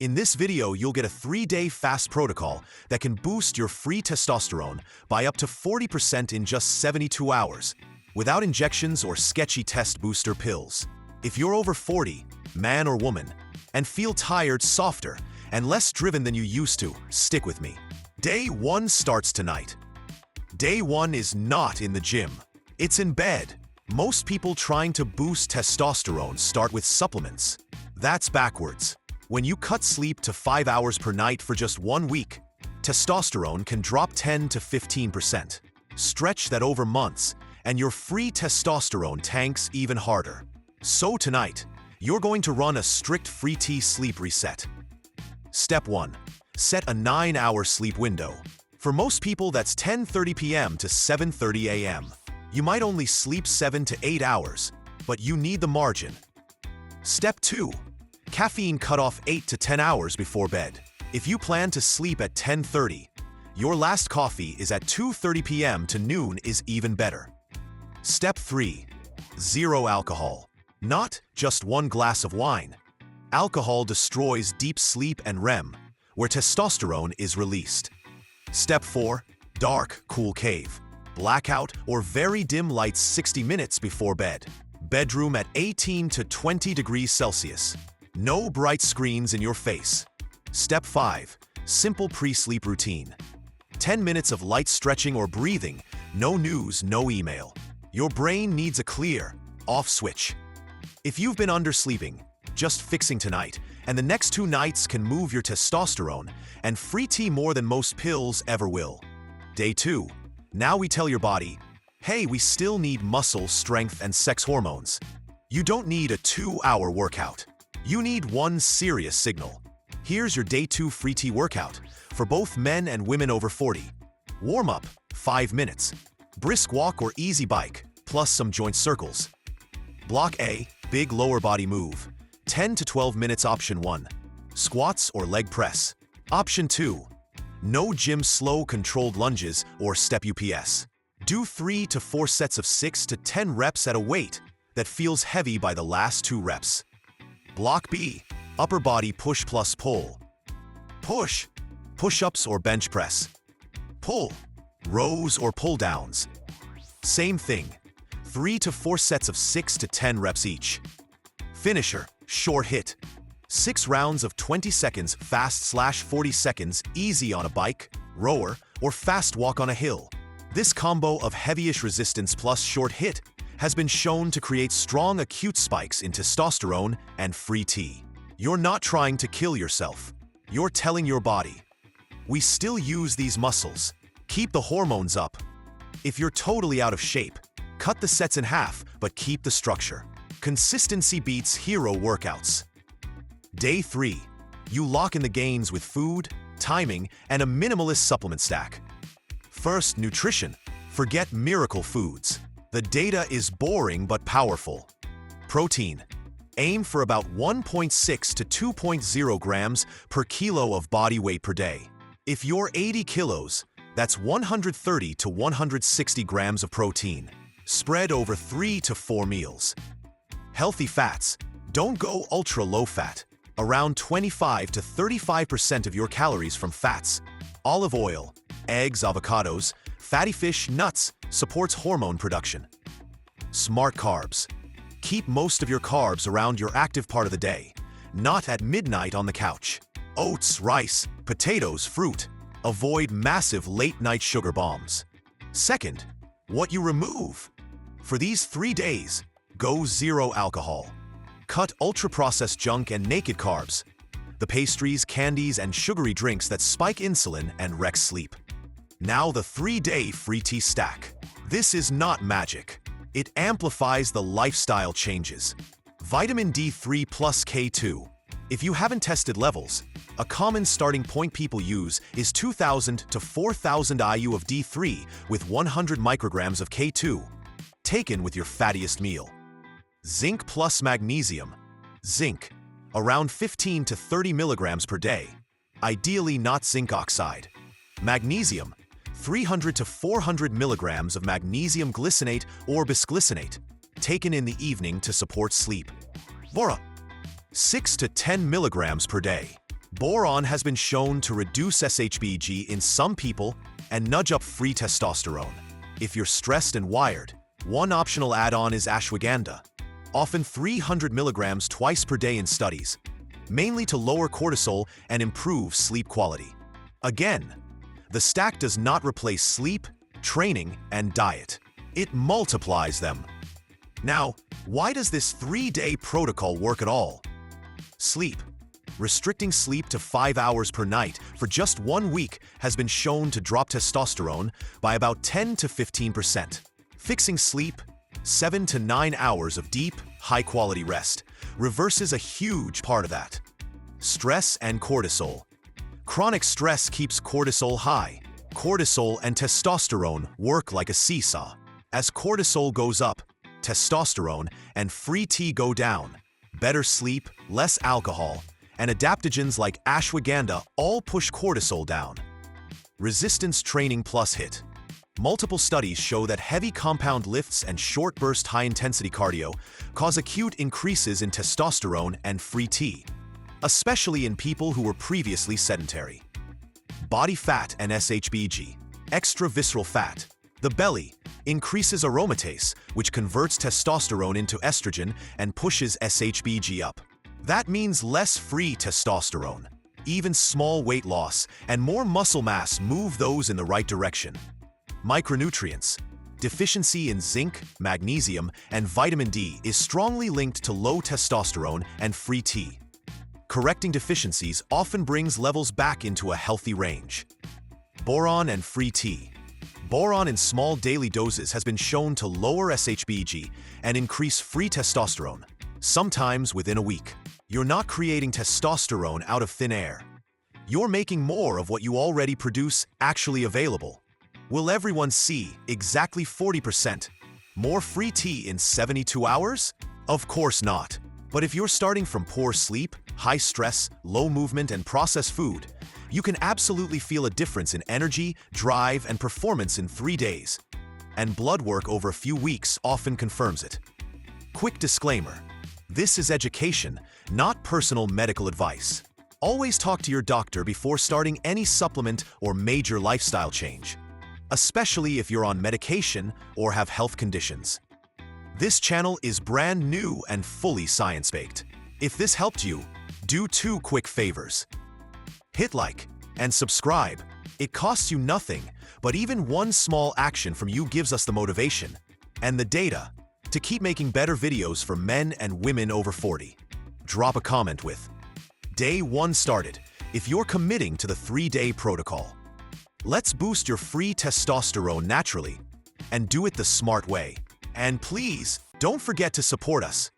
In this video, you'll get a 3-day fast protocol that can boost your free testosterone by up to 40% in just 72 hours, without injections or sketchy test booster pills. If you're over 40, man or woman, and feel tired, softer, and less driven than you used to, stick with me. Day 1 starts tonight. Day 1 is not in the gym. It's in bed. Most people trying to boost testosterone start with supplements. That's backwards. When you cut sleep to 5 hours per night for just 1 week, testosterone can drop 10 to 15%. Stretch that over months, and your free testosterone tanks even harder. So tonight, you're going to run a strict free T sleep reset. Step 1. Set a 9-hour sleep window. For most people, that's 10:30 p.m. to 7:30 a.m. You might only sleep 7 to 8 hours, but you need the margin. Step 2. Caffeine cutoff 8 to 10 hours before bed. If you plan to sleep at 10:30, your last coffee is at 2:30 p.m. to noon is even better. Step 3. Zero alcohol. Not just 1 glass of wine. Alcohol destroys deep sleep and REM, where testosterone is released. Step 4. Dark, cool cave. Blackout or very dim lights 60 minutes before bed. Bedroom at 18 to 20 degrees Celsius. No bright screens in your face. Step 5. Simple pre-sleep routine. 10 minutes of light stretching or breathing. No news, no email. Your brain needs a clear, off switch. If you've been undersleeping, just fixing tonight, and the next 2 nights can move your testosterone and free T more than most pills ever will. Day 2. Now we tell your body, hey, we still need muscle, strength, and sex hormones. You don't need a 2-hour workout. You need one serious signal. Here's your Day 2 free T workout for both men and women over 40. Warm up, 5 minutes. Brisk walk or easy bike, plus some joint circles. Block A, big lower body move. 10 to 12 minutes. Option 1. Squats or leg press. Option 2. No gym, slow controlled lunges or step UPS. Do 3 to 4 sets of 6 to 10 reps at a weight that feels heavy by the last 2 reps. Block B, upper body push plus pull. Push, push-ups or bench press. Pull, rows or pull-downs. Same thing, 3 to 4 sets of 6 to 10 reps each. Finisher, short hit. 6 rounds of 20 seconds fast/40 seconds easy on a bike, rower, or fast walk on a hill. This combo of heavyish resistance plus short hit has been shown to create strong acute spikes in testosterone and free T. You're not trying to kill yourself. You're telling your body, we still use these muscles. Keep the hormones up. If you're totally out of shape, cut the sets in half, but keep the structure. Consistency beats hero workouts. Day 3. You lock in the gains with food, timing, and a minimalist supplement stack. First, nutrition. Forget miracle foods. The data is boring but powerful. Protein. Aim for about 1.6 to 2.0 grams per kilo of body weight per day. If you're 80 kilos, that's 130 to 160 grams of protein, spread over 3 to 4 meals. Healthy fats. Don't go ultra-low fat. Around 25 to 35% of your calories from fats. Olive oil, eggs, avocados, fatty fish, nuts supports hormone production. Smart carbs. Keep most of your carbs around your active part of the day, not at midnight on the couch. Oats, rice, potatoes, fruit. Avoid massive late-night sugar bombs. Second, what you remove. For these 3 days, go zero alcohol. Cut ultra-processed junk and naked carbs. The pastries, candies, and sugary drinks that spike insulin and wreck sleep. Now the 3-day free T stack. This is not magic. It amplifies the lifestyle changes. Vitamin D3 plus K2. If you haven't tested levels, a common starting point people use is 2,000 to 4,000 IU of D3 with 100 micrograms of K2, taken with your fattiest meal. Zinc plus magnesium. Zinc, around 15 to 30 milligrams per day. Ideally not zinc oxide. Magnesium, 300 to 400 milligrams of magnesium glycinate or bisglycinate, taken in the evening to support sleep. Bora, 6 to 10 milligrams per day. Boron has been shown to reduce SHBG in some people and nudge up free testosterone. If you're stressed and wired, one optional add-on is ashwagandha, often 300 milligrams twice per day in studies, mainly to lower cortisol and improve sleep quality. Again, the stack does not replace sleep, training, and diet. It multiplies them. Now, why does this 3-day protocol work at all? Sleep. Restricting sleep to 5 hours per night for just 1 week has been shown to drop testosterone by about 10 to 15%. Fixing sleep, 7 to 9 hours of deep, high-quality rest, reverses a huge part of that. Stress and cortisol. Chronic stress keeps cortisol high. Cortisol and testosterone work like a seesaw. As cortisol goes up, testosterone and free T go down. Better sleep, less alcohol, and adaptogens like ashwagandha all push cortisol down. Resistance training plus HIIT. Multiple studies show that heavy compound lifts and short-burst high-intensity cardio cause acute increases in testosterone and free T, especially in people who were previously sedentary. Body fat and SHBG. Extravisceral fat. The belly increases aromatase, which converts testosterone into estrogen and pushes SHBG up. That means less free testosterone. Even small weight loss and more muscle mass move those in the right direction. Micronutrients. Deficiency in zinc, magnesium, and vitamin D is strongly linked to low testosterone and free T. Correcting deficiencies often brings levels back into a healthy range. Boron and free T. Boron in small daily doses has been shown to lower SHBG and increase free testosterone, sometimes within a week. You're not creating testosterone out of thin air. You're making more of what you already produce actually available. Will everyone see exactly 40% more free T in 72 hours? Of course not. But if you're starting from poor sleep, high stress, low movement, and processed food, you can absolutely feel a difference in energy, drive, and performance in 3 days. And blood work over a few weeks often confirms it. Quick disclaimer: this is education, not personal medical advice. Always talk to your doctor before starting any supplement or major lifestyle change, especially if you're on medication or have health conditions. This channel is brand new and fully science-baked. If this helped you, do 2 quick favors. Hit like and subscribe. It costs you nothing, but even one small action from you gives us the motivation and the data to keep making better videos for men and women over 40. Drop a comment with Day 1 started if you're committing to the 3-day protocol. Let's boost your free testosterone naturally and do it the smart way. And please, don't forget to support us.